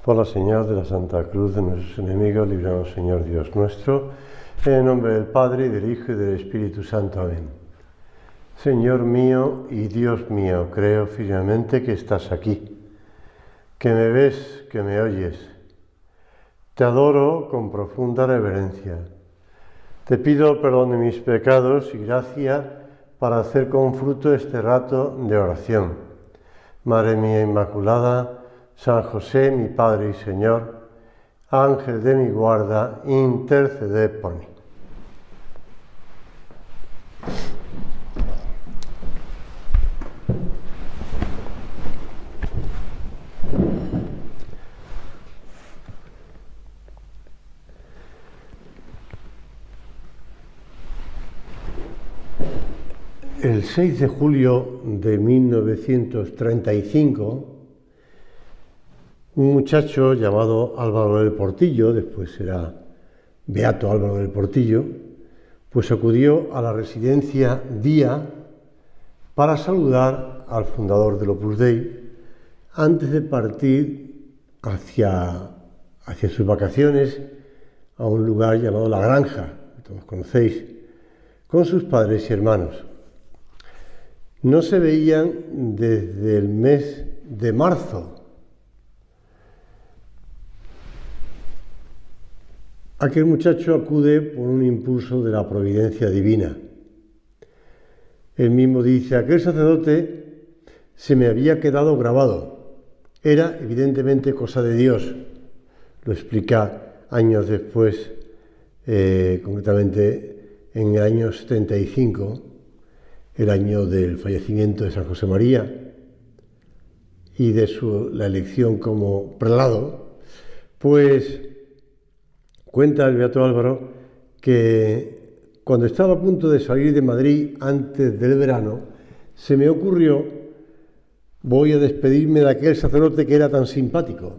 Por la señal de la Santa Cruz de nuestros enemigos, líbranos, Señor Dios nuestro, en el nombre del Padre, y del Hijo, y del Espíritu Santo. Amén. Señor mío y Dios mío, creo firmemente que estás aquí, que me ves, que me oyes. Te adoro con profunda reverencia. Te pido perdón de mis pecados y gracia para hacer con fruto este rato de oración. Madre mía Inmaculada, San José, mi Padre y Señor, Ángel de mi guarda, interceded por mí. El 6 de julio de 1935, un muchacho llamado Álvaro del Portillo, después será Beato Álvaro del Portillo, pues acudió a la residencia Día para saludar al fundador del Opus Dei antes de partir hacia sus vacaciones a un lugar llamado La Granja, que todos conocéis, con sus padres y hermanos. No se veían desde el mes de marzo. Aquel muchacho acude por un impulso de la providencia divina. Él mismo dice: aquel sacerdote se me había quedado grabado. Era evidentemente cosa de Dios. Lo explica años después, concretamente en el año 75, el año del fallecimiento de San José María y de la elección como prelado. Pues cuenta el Beato Álvaro que cuando estaba a punto de salir de Madrid antes del verano, se me ocurrió: voy a despedirme de aquel sacerdote que era tan simpático.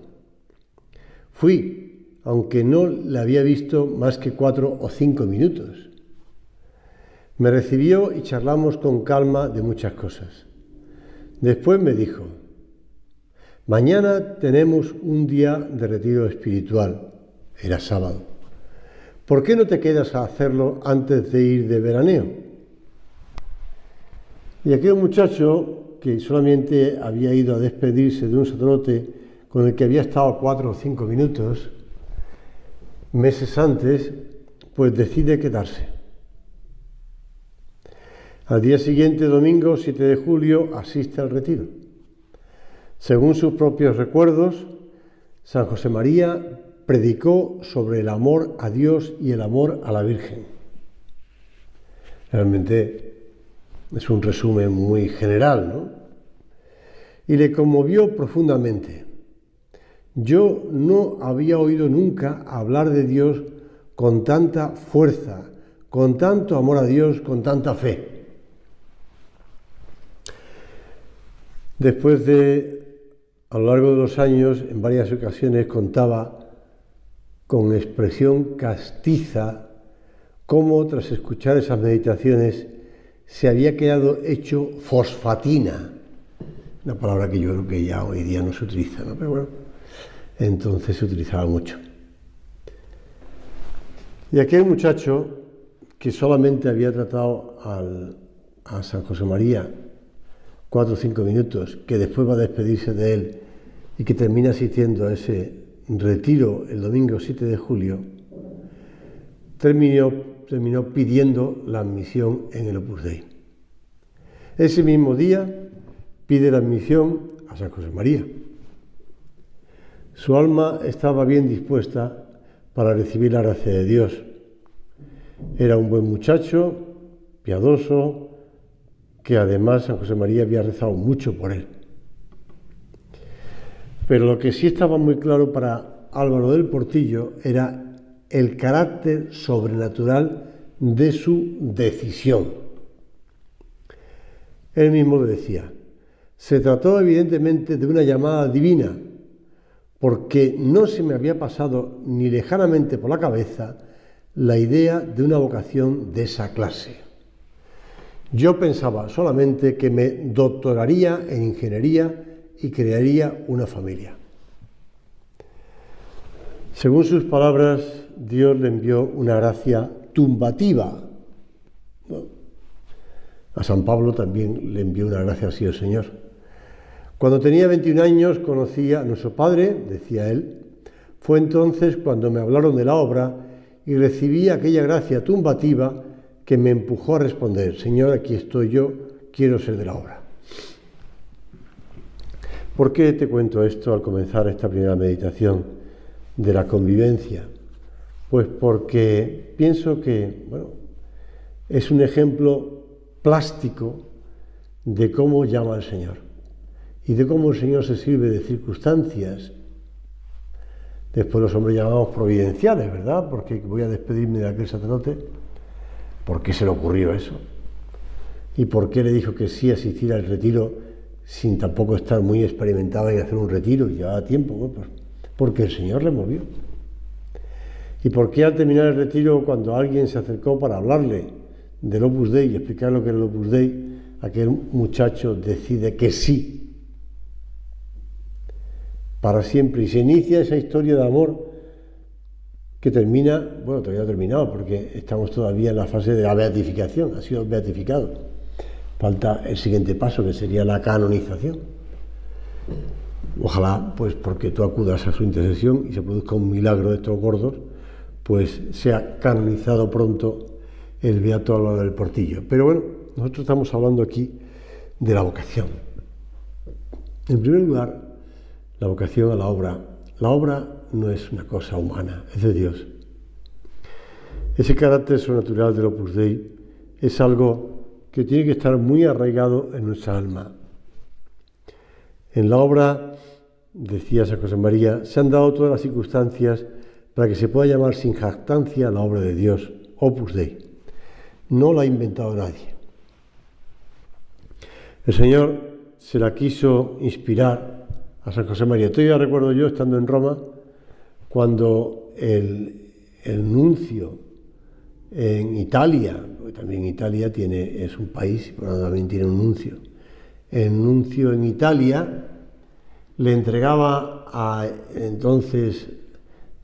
Fui, aunque no le había visto más que 4 o 5 minutos. Me recibió y charlamos con calma de muchas cosas. Después me dijo: mañana tenemos un día de retiro espiritual. Era sábado. ¿Por qué no te quedas a hacerlo antes de ir de veraneo? Y aquel muchacho, que solamente había ido a despedirse de un sacerdote con el que había estado 4 o 5 minutos, meses antes, pues decide quedarse. Al día siguiente, domingo 7 de julio, asiste al retiro. Según sus propios recuerdos, San José María predicó sobre el amor a Dios y el amor a la Virgen. Realmente es un resumen muy general, ¿no? Y le conmovió profundamente. Yo no había oído nunca hablar de Dios con tanta fuerza, con tanto amor a Dios, con tanta fe. Después a lo largo de los años, en varias ocasiones contaba con expresión castiza cómo, tras escuchar esas meditaciones, se había quedado hecho fosfatina, una palabra que yo creo que ya hoy día no se utiliza, ¿no? Pero bueno, entonces se utilizaba mucho. Y aquel muchacho, que solamente había tratado a San José María 4 o 5 minutos, que después va a despedirse de él y que termina asistiendo a ese retiro el domingo 7 de julio, terminó pidiendo la admisión en el Opus Dei. Ese mismo día pide la admisión a San José María. Su alma estaba bien dispuesta para recibir la gracia de Dios. Era un buen muchacho, piadoso, que además San José María había rezado mucho por él. Pero lo que sí estaba muy claro para Álvaro del Portillo era el carácter sobrenatural de su decisión. Él mismo le decía: se trató evidentemente de una llamada divina, porque no se me había pasado ni lejanamente por la cabeza la idea de una vocación de esa clase. Yo pensaba solamente que me doctoraría en ingeniería y crearía una familia. Según sus palabras, Dios le envió una gracia tumbativa. ¿No? A San Pablo también le envió una gracia así el Señor. Cuando tenía 21 años conocí a nuestro Padre, decía él. Fue entonces cuando me hablaron de la obra y recibí aquella gracia tumbativa que me empujó a responder: Señor, aquí estoy yo, quiero ser de la obra. ¿Por qué te cuento esto al comenzar esta primera meditación de la convivencia? Pues porque pienso que, es un ejemplo plástico de cómo llama al Señor y de cómo el Señor se sirve de circunstancias. Después los hombres llamamos providenciales, ¿verdad? Porque voy a despedirme de aquel sacerdote. ¿Por qué se le ocurrió eso? ¿Y por qué le dijo que sí asistir al retiro sin tampoco estar muy experimentado en hacer un retiro? Y llevaba tiempo. Bueno, pues porque el Señor le movió. ¿Y por qué al terminar el retiro, cuando alguien se acercó para hablarle del Opus Dei y explicar lo que era el Opus Dei, aquel muchacho decide que sí? Para siempre. Y se inicia esa historia de amor que termina, todavía no ha terminado porque estamos todavía en la fase de la beatificación, ha sido beatificado. Falta el siguiente paso, que sería la canonización. Ojalá, pues porque tú acudas a su intercesión y se produzca un milagro de estos gordos, pues sea canonizado pronto el beato Álvaro del Portillo. Pero bueno, nosotros estamos hablando aquí de la vocación. En primer lugar, la vocación a la obra. La obra no es una cosa humana, es de Dios. Ese carácter sobrenatural del Opus Dei es algo que tiene que estar muy arraigado en nuestra alma. En la obra, decía San José María, se han dado todas las circunstancias para que se pueda llamar sin jactancia la obra de Dios, Opus Dei. No la ha inventado nadie. El Señor se la quiso inspirar a San José María. Todavía recuerdo yo, estando en Roma, cuando el nuncio en Italia, porque también Italia es un país, pero también tiene un nuncio. El nuncio en Italia le entregaba a entonces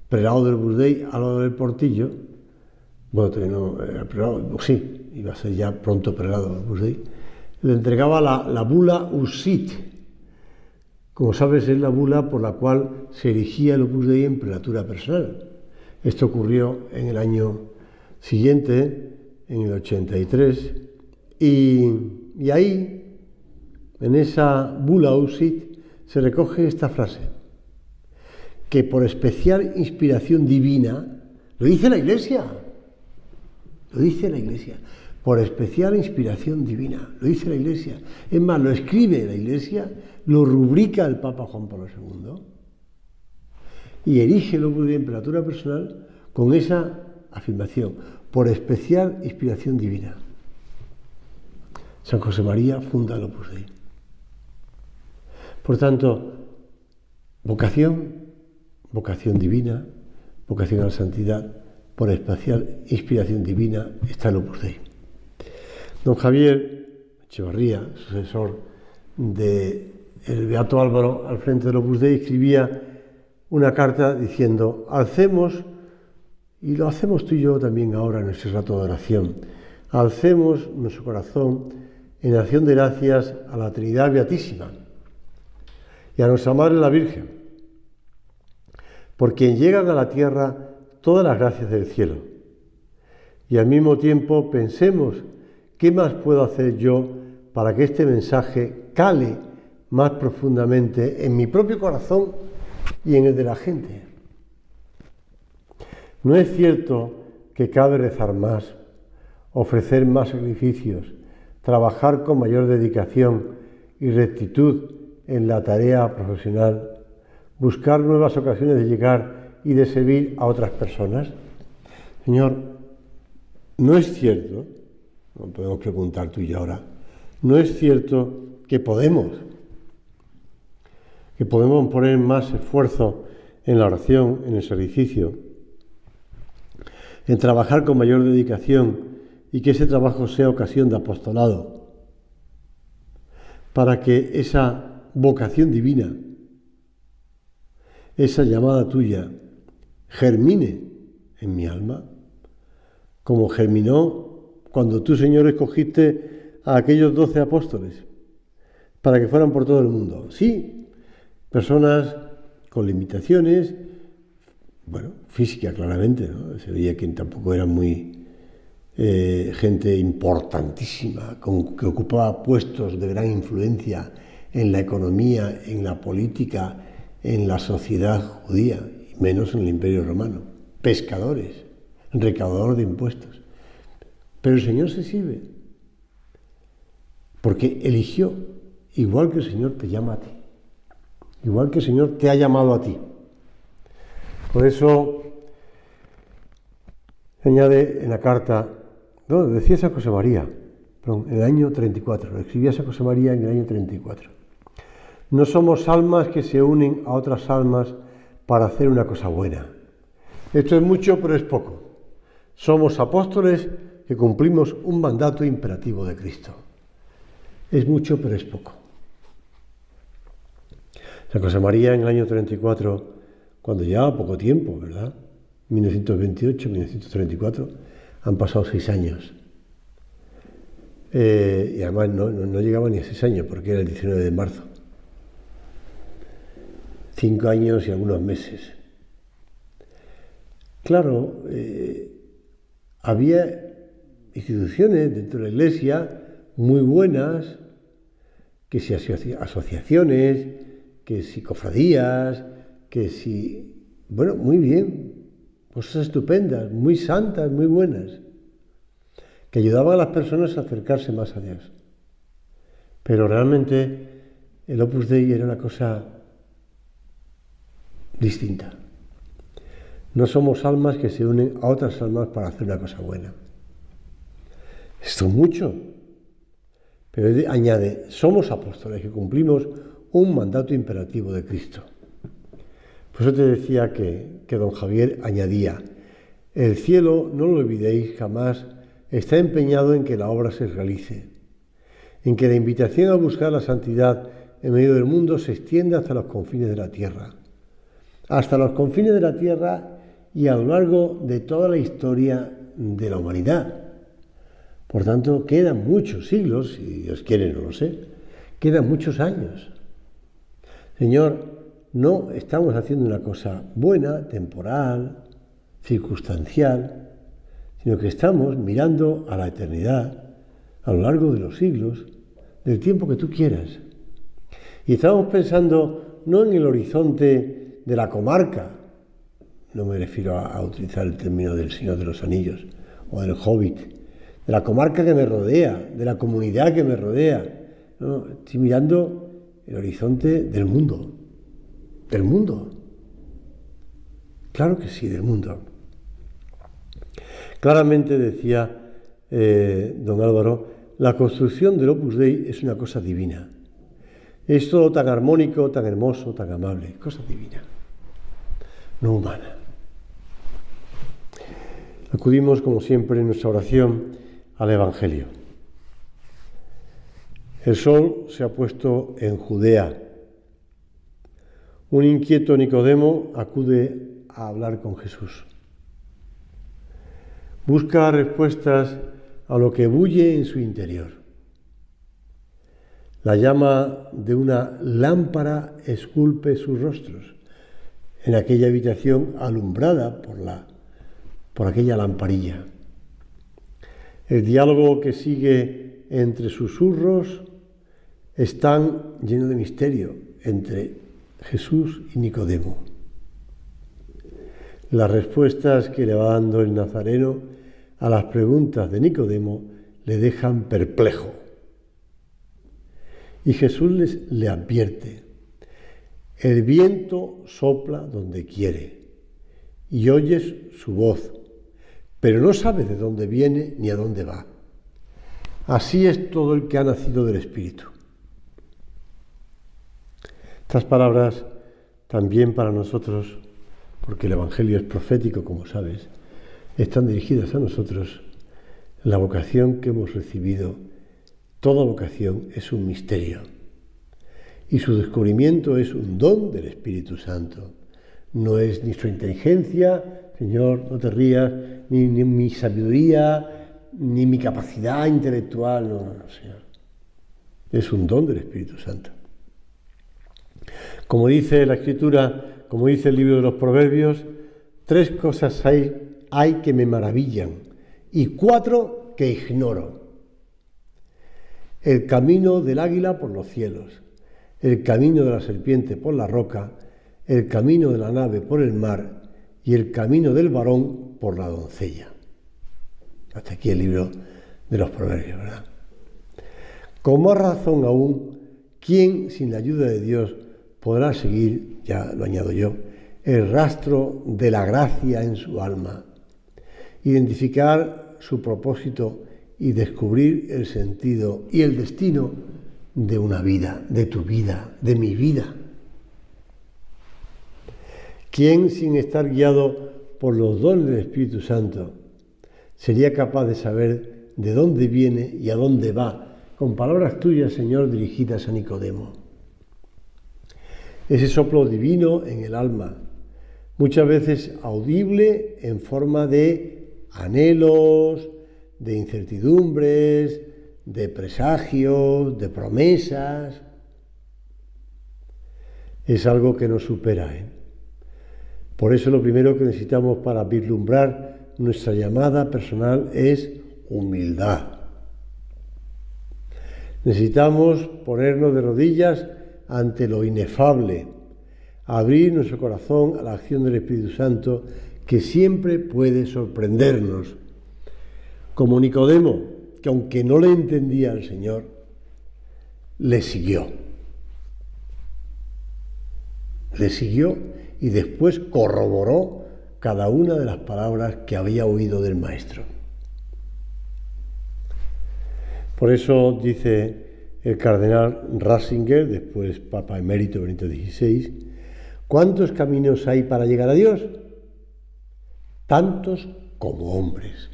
prelado del Opus Dei, Álvaro del Portillo, todavía no era prelado, sí, iba a ser ya pronto prelado del Opus Dei, le entregaba la bula Usit. Como sabes, es la bula por la cual se erigía el Opus Dei en prelatura personal. Esto ocurrió en el año siguiente, en el 83, y ahí, en esa bula Usit, se recoge esta frase, que por especial inspiración divina, lo dice la Iglesia, por especial inspiración divina, lo dice la Iglesia. Es más, lo escribe la Iglesia, lo rubrica el Papa Juan Pablo II y erige el Opus Dei en prelatura personal con esa afirmación, por especial inspiración divina. San José María funda el Opus Dei. Por tanto, vocación divina, vocación a la santidad, por especial inspiración divina está el Opus Dei. Don Javier Echevarría, sucesor del beato Álvaro al frente del Opus Dei, escribía una carta diciendo: alcemos, y lo hacemos tú y yo también ahora en nuestro rato de oración, alcemos nuestro corazón en acción de gracias a la Trinidad Beatísima y a nuestra Madre la Virgen, por quien llegan a la tierra todas las gracias del cielo. Y al mismo tiempo pensemos, ¿qué más puedo hacer yo para que este mensaje cale más profundamente en mi propio corazón y en el de la gente? ¿No es cierto que cabe rezar más, ofrecer más sacrificios, trabajar con mayor dedicación y rectitud en la tarea profesional, buscar nuevas ocasiones de llegar y de servir a otras personas? Señor, ¿no es cierto? No podemos preguntar tú y yo ahora. ¿No es cierto que podemos poner más esfuerzo en la oración, en el sacrificio, en trabajar con mayor dedicación y que ese trabajo sea ocasión de apostolado, para que esa vocación divina, esa llamada tuya, germine en mi alma, como germinó cuando tú, Señor, escogiste a aquellos 12 apóstoles para que fueran por todo el mundo. Sí, personas con limitaciones, física claramente, ¿no? Se veía que tampoco eran muy gente importantísima, que ocupaba puestos de gran influencia en la economía, en la política, en la sociedad judía, y menos en el Imperio Romano. Pescadores, recaudadores de impuestos. Pero el Señor se sirve, porque eligió, igual que el Señor te llama a ti, igual que el Señor te ha llamado a ti. Por eso añade en la carta, decía San José María, en el año 34, lo escribía San José María en el año 34. No somos almas que se unen a otras almas para hacer una cosa buena. Esto es mucho, pero es poco. Somos apóstoles que cumplimos un mandato imperativo de Cristo. Es mucho, pero es poco. San José María en el año 34, cuando llevaba poco tiempo, ¿verdad? 1928, 1934, han pasado 6 años. Y además no llegaba ni a 6 años, porque era el 19 de marzo. 5 años y algunos meses. Claro, había instituciones dentro de la Iglesia muy buenas, que si asociaciones, que si cofradías, que si... muy bien, cosas estupendas, muy santas, muy buenas, que ayudaban a las personas a acercarse más a Dios. Pero realmente el Opus Dei era una cosa distinta. No somos almas que se unen a otras almas para hacer una cosa buena. Esto es mucho. Pero añade, somos apóstoles que cumplimos un mandato imperativo de Cristo. Por eso te decía que don Javier añadía, el cielo, no lo olvidéis jamás, está empeñado en que la obra se realice, en que la invitación a buscar la santidad en medio del mundo se extienda hasta los confines de la tierra. Hasta los confines de la tierra y a lo largo de toda la historia de la humanidad. Por tanto, quedan muchos siglos, si Dios quiere, no lo sé, quedan muchos años. Señor, no estamos haciendo una cosa buena, temporal, circunstancial, sino que estamos mirando a la eternidad, a lo largo de los siglos, del tiempo que tú quieras. Y estamos pensando no en el horizonte de la comarca, no me refiero a utilizar el término del Señor de los Anillos o del Hobbit, de la comarca que me rodea, de la comunidad que me rodea. No, estoy mirando el horizonte del mundo. Del mundo. Claro que sí, del mundo. Claramente decía don Álvaro, la construcción del Opus Dei es una cosa divina. Es todo tan armónico, tan hermoso, tan amable. Cosa divina, no humana. Acudimos, como siempre, en nuestra oración al Evangelio. El sol se ha puesto en Judea. Un inquieto Nicodemo acude a hablar con Jesús. Busca respuestas a lo que bulle en su interior. La llama de una lámpara esculpe sus rostros en aquella habitación alumbrada por aquella lamparilla. El diálogo que sigue entre susurros es tan lleno de misterio entre Jesús y Nicodemo. Las respuestas que le va dando el Nazareno a las preguntas de Nicodemo le dejan perplejo. Y Jesús le advierte, el viento sopla donde quiere y oyes su voz, pero no sabes de dónde viene ni a dónde va. Así es todo el que ha nacido del Espíritu. Estas palabras también para nosotros, porque el Evangelio es profético, como sabes, están dirigidas a nosotros. La vocación que hemos recibido, toda vocación es un misterio y su descubrimiento es un don del Espíritu Santo. no es ni su inteligencia, Señor, no te rías, ni mi sabiduría, ni mi capacidad intelectual, no, Señor. Es un don del Espíritu Santo. Como dice la Escritura, como dice el libro de los Proverbios, 3 cosas hay que me maravillan y 4 que ignoro. El camino del águila por los cielos, el camino de la serpiente por la roca, el camino de la nave por el mar y el camino del varón por la doncella. Hasta aquí el libro de los Proverbios, ¿verdad? Con más razón aún, ¿quién sin la ayuda de Dios podrá seguir, ya lo añado yo, el rastro de la gracia en su alma, identificar su propósito y descubrir el sentido y el destino de una vida, de tu vida, de mi vida? ¿Quién, sin estar guiado por los dones del Espíritu Santo, sería capaz de saber de dónde viene y a dónde va, con palabras tuyas, Señor, dirigidas a Nicodemo? Ese soplo divino en el alma, muchas veces audible en forma de anhelos, de incertidumbres, de presagios, de promesas. Es algo que nos supera, ¿eh? Por eso lo primero que necesitamos para vislumbrar nuestra llamada personal es humildad. Necesitamos ponernos de rodillas ante lo inefable, abrir nuestro corazón a la acción del Espíritu Santo, que siempre puede sorprendernos. Como Nicodemo, que aunque no le entendía al Señor, le siguió. Le siguió y después corroboró cada una de las palabras que había oído del Maestro. Por eso dice el cardenal Ratzinger, después Papa Emérito Benito XVI, ¿cuántos caminos hay para llegar a Dios? Tantos como hombres.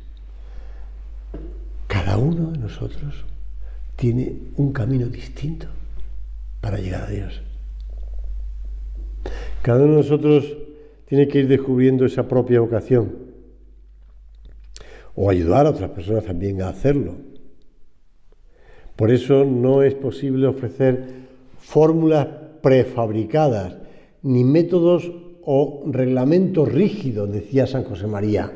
Cada uno de nosotros tiene un camino distinto para llegar a Dios. Cada uno de nosotros tiene que ir descubriendo esa propia vocación o ayudar a otras personas también a hacerlo. Por eso no es posible ofrecer fórmulas prefabricadas ni métodos o reglamentos rígidos, decía San José María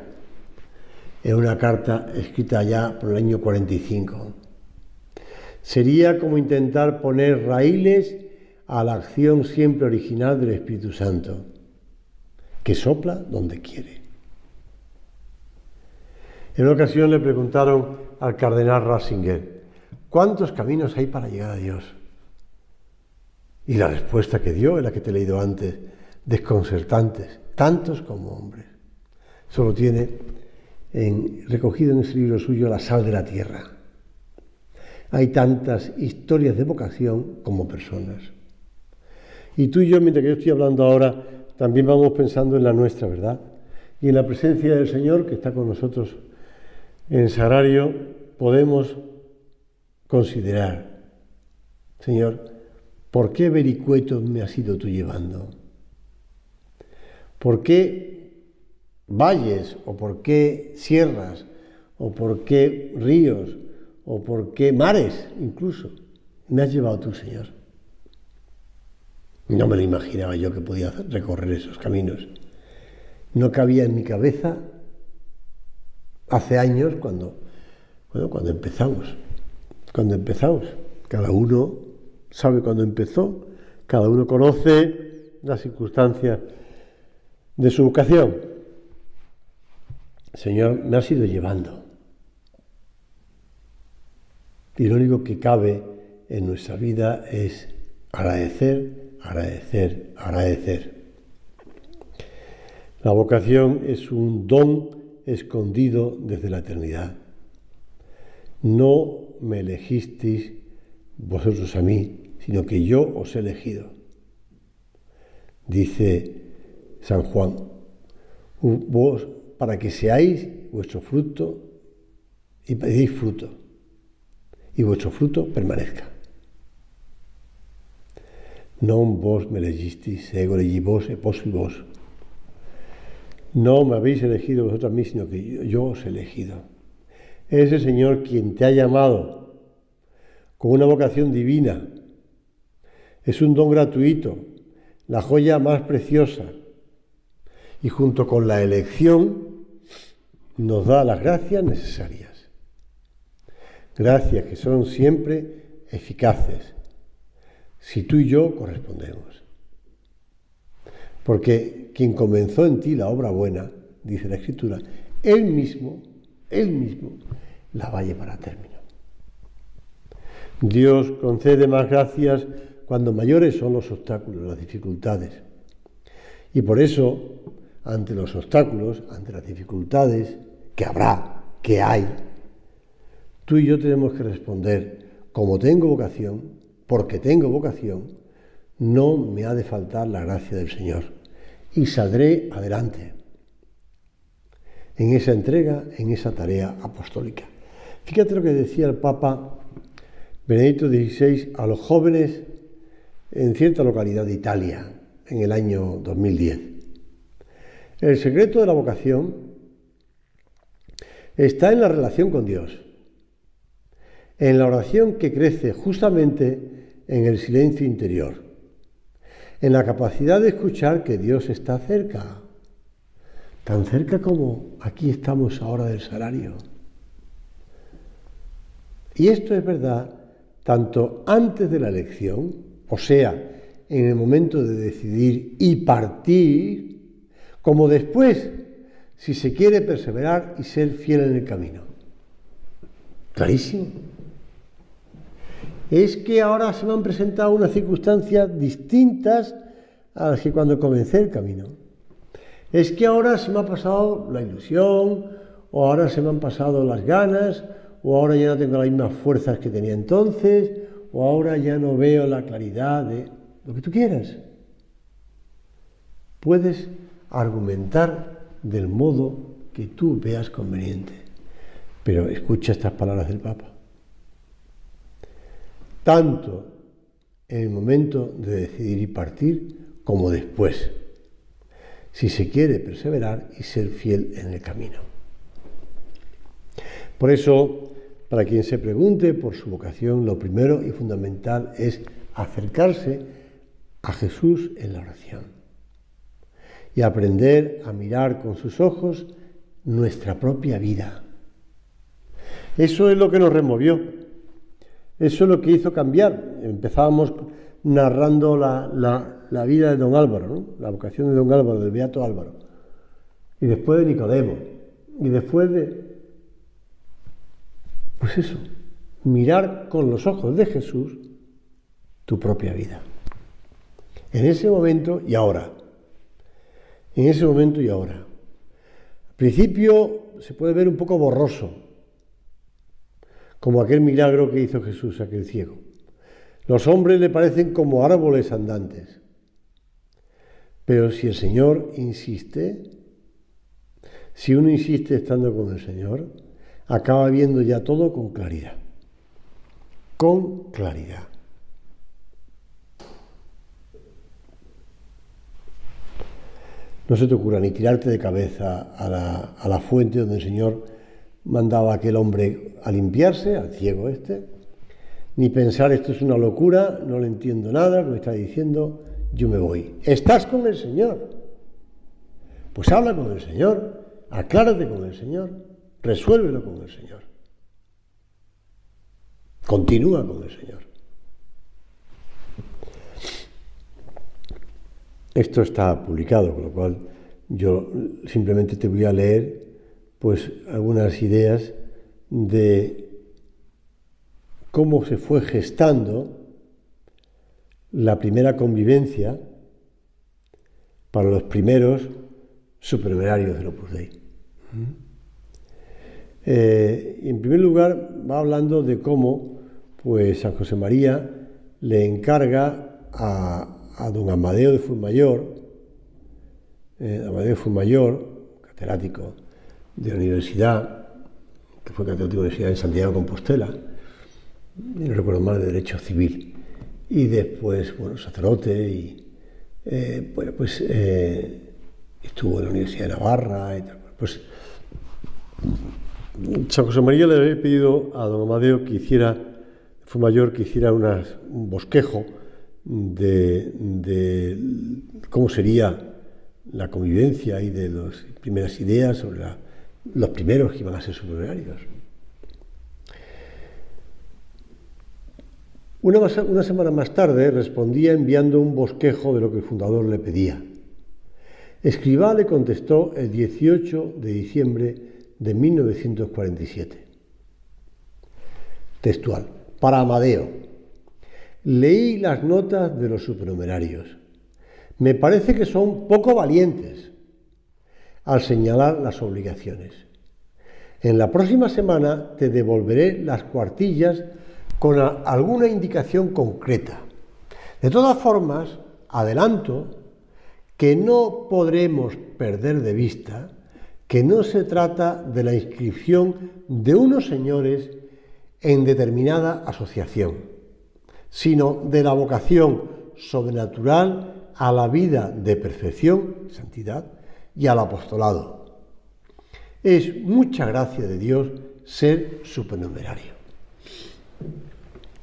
en una carta escrita ya por el año 45. Sería como intentar poner raíles a la acción siempre original del Espíritu Santo, que sopla donde quiere. En una ocasión le preguntaron al cardenal Ratzinger, ¿cuántos caminos hay para llegar a Dios? Y la respuesta que dio es la que te he leído antes, desconcertantes, tantos como hombres. Solo tiene recogido en ese libro suyo La sal de la tierra. Hay tantas historias de vocación como personas. Y tú y yo, mientras que yo estoy hablando ahora, también vamos pensando en la nuestra, ¿verdad? Y en la presencia del Señor que está con nosotros en el sagrario, podemos considerar, Señor, ¿por qué vericuetos me has ido tú llevando? ¿Por qué valles, o por qué sierras, o por qué ríos, o por qué mares incluso me has llevado tú, Señor? No me lo imaginaba yo que podía recorrer esos caminos. No cabía en mi cabeza hace años cuando empezamos. Cuando empezamos, cada uno sabe cuándo empezó, cada uno conoce las circunstancias de su vocación. Señor, me has ido llevando. Y lo único que cabe en nuestra vida es agradecer, agradecer, agradecer. La vocación es un don escondido desde la eternidad. No me elegisteis vosotros a mí, sino que yo os he elegido. Dice San Juan, vos para que seáis vuestro fruto y deis fruto, y vuestro fruto permanezca. Non vos me elegisteis, ego elegi vos e posi vos. No me habéis elegido vosotros a mí, sino que yo os he elegido. Es el Señor quien te ha llamado con una vocación divina. Es un don gratuito, la joya más preciosa. Y junto con la elección nos da las gracias necesarias. Gracias que son siempre eficaces, si tú y yo correspondemos. Porque quien comenzó en ti la obra buena, dice la Escritura, Él mismo la va a llevar a término. Dios concede más gracias cuando mayores son los obstáculos, las dificultades. Y por eso, ante los obstáculos, ante las dificultades que habrá, que hay, tú y yo tenemos que responder, como tengo vocación, porque tengo vocación, no me ha de faltar la gracia del Señor y saldré adelante en esa entrega, en esa tarea apostólica. Fíjate lo que decía el Papa Benedicto XVI a los jóvenes en cierta localidad de Italia en el año 2010. El secreto de la vocación está en la relación con Dios, en la oración que crece justamente en el silencio interior, en la capacidad de escuchar que Dios está cerca, tan cerca como aquí estamos ahora del sagrario. Y esto es verdad tanto antes de la elección, o sea, en el momento de decidir y partir, como después, si se quiere perseverar y ser fiel en el camino. Clarísimo. Es que ahora se me han presentado unas circunstancias distintas a las que cuando comencé el camino. Es que ahora se me ha pasado la ilusión, o ahora se me han pasado las ganas, o ahora ya no tengo las mismas fuerzas que tenía entonces, o ahora ya no veo la claridad de lo que tú quieras. Puedes argumentar del modo que tú veas conveniente, pero escucha estas palabras del Papa. Tanto en el momento de decidir y partir, como después, si se quiere perseverar y ser fiel en el camino. Por eso, para quien se pregunte por su vocación, lo primero y fundamental es acercarse a Jesús en la oración y aprender a mirar con sus ojos nuestra propia vida. Eso es lo que nos removió, eso es lo que hizo cambiar. Empezábamos narrando la vida de don Álvaro, ¿no? La vocación de don Álvaro, del beato Álvaro, y después de Nicodemo, y después de... Pues eso, mirar con los ojos de Jesús tu propia vida. En ese momento y ahora. En ese momento y ahora. Al principio se puede ver un poco borroso, como aquel milagro que hizo Jesús a aquel ciego. Los hombres le parecen como árboles andantes. Pero si el Señor insiste, si uno insiste estando con el Señor, acaba viendo ya todo con claridad. Con claridad. No se te ocurra ni tirarte de cabeza a la fuente donde el Señor mandaba a aquel hombre a limpiarse, al ciego este, ni pensar esto es una locura, no le entiendo nada, me está diciendo, yo me voy. ¿Estás con el Señor? Pues habla con el Señor, aclárate con el Señor, resuélvelo con el Señor. Continúa con el Señor. Esto está publicado, con lo cual yo simplemente te voy a leer pues algunas ideas de cómo se fue gestando la primera convivencia para los primeros supernumerarios del Opus Dei. En primer lugar, va hablando de cómo pues San José María le encarga a don Amadeo de Fuenmayor, catedrático de la universidad, que fue catedrático de la Universidad de Santiago de Compostela, no recuerdo mal, de Derecho Civil, y después, bueno, sacerdote, y estuvo estuvo en la Universidad de Navarra y tal. Pues San José María le había pedido a don Amadeo que hiciera, fue mayor, que hiciera un bosquejo de cómo sería la convivencia y de las primeras ideas sobre los primeros que iban a ser supernumerarios. Una semana más tarde respondía enviando un bosquejo de lo que el fundador le pedía. Escrivá le contestó el 18 de diciembre de 1947. Textual. Para Amadeo. Leí las notas de los supernumerarios. Me parece que son poco valientes al señalar las obligaciones. En la próxima semana te devolveré las cuartillas con alguna indicación concreta. De todas formas, adelanto que no podremos perder de vista que no se trata de la inscripción de unos señores en determinada asociación, sino de la vocación sobrenatural a la vida de perfección, santidad, y al apostolado. Es mucha gracia de Dios ser supernumerario.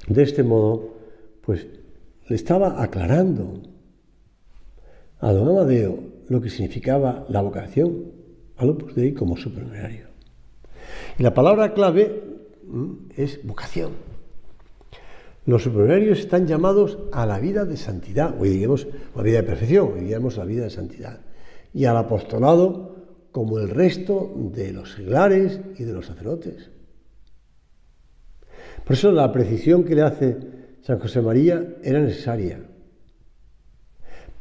De este modo, pues le estaba aclarando a don Amadeo lo que significaba la vocación al Opus Dei como supernumerario. Y la palabra clave es vocación. Los supernumerarios están llamados a la vida de santidad, hoy diríamos la vida de perfección, hoy diríamos la vida de santidad, y al apostolado como el resto de los seglares y de los sacerdotes. Por eso la precisión que le hace San José María era necesaria.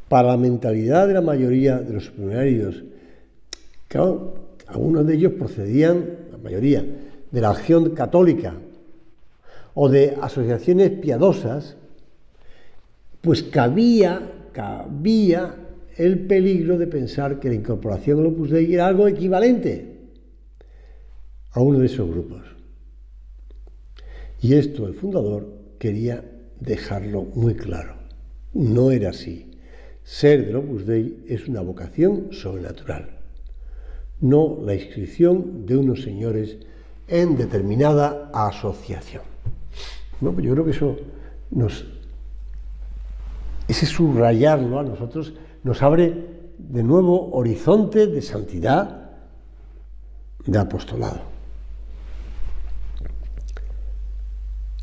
Para la mentalidad de la mayoría de los supernumerarios, claro, algunos de ellos procedían, la mayoría, de la acción católica o de asociaciones piadosas, pues cabía el peligro de pensar que la incorporación al Opus Dei era algo equivalente a uno de esos grupos. Y esto el fundador quería dejarlo muy claro. No era así. Ser del Opus Dei es una vocación sobrenatural, no la inscripción de unos señores en determinada asociación. No, pues yo creo que eso ese subrayarlo a nosotros nos abre de nuevo horizontes de santidad, de apostolado.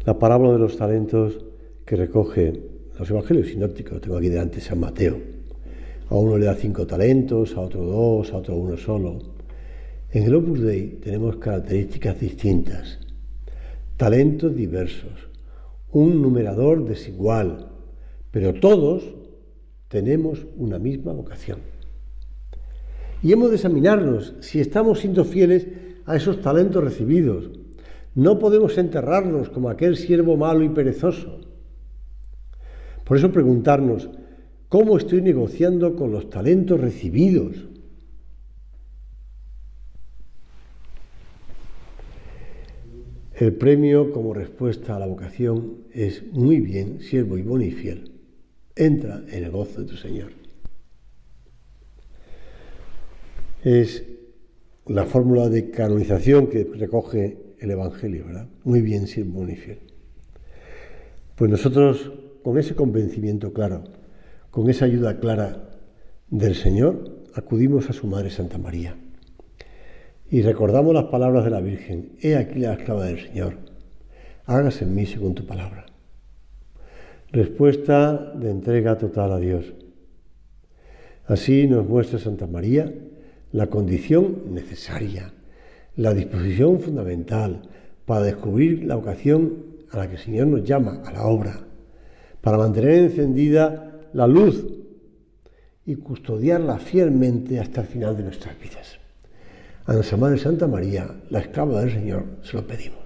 La parábola de los talentos que recoge los evangelios sinópticos, tengo aquí delante San Mateo. A uno le da 5 talentos, a otro 2, a otro 1 solo. En el Opus Dei tenemos características distintas, talentos diversos, un numerador desigual, pero todos tenemos una misma vocación. Y hemos de examinarnos si estamos siendo fieles a esos talentos recibidos. No podemos enterrarlos como aquel siervo malo y perezoso. Por eso preguntarnos, ¿cómo estoy negociando con los talentos recibidos? El premio como respuesta a la vocación es muy bien, siervo y bueno y fiel. Entra en el gozo de tu Señor. Es la fórmula de canonización que recoge el Evangelio, ¿verdad? Muy bien, siervo bueno y fiel. Pues nosotros, con ese convencimiento claro, con esa ayuda clara del Señor, acudimos a su Madre Santa María. Y recordamos las palabras de la Virgen: he aquí la esclava del Señor, hágase en mí según tu palabra. Respuesta de entrega total a Dios. Así nos muestra Santa María la condición necesaria, la disposición fundamental para descubrir la vocación a la que el Señor nos llama, a la obra, para mantener encendida la luz y custodiarla fielmente hasta el final de nuestras vidas. A nuestra Madre Santa María, la esclava del Señor, se lo pedimos.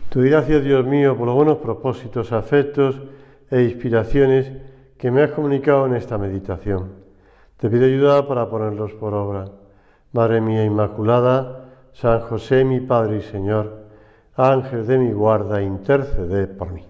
Te doy gracias, Dios mío, por los buenos propósitos, afectos e inspiraciones que me has comunicado en esta meditación. Te pido ayuda para ponerlos por obra. Madre mía Inmaculada, San José, mi Padre y Señor, Ángel de mi guarda, interceded por mí.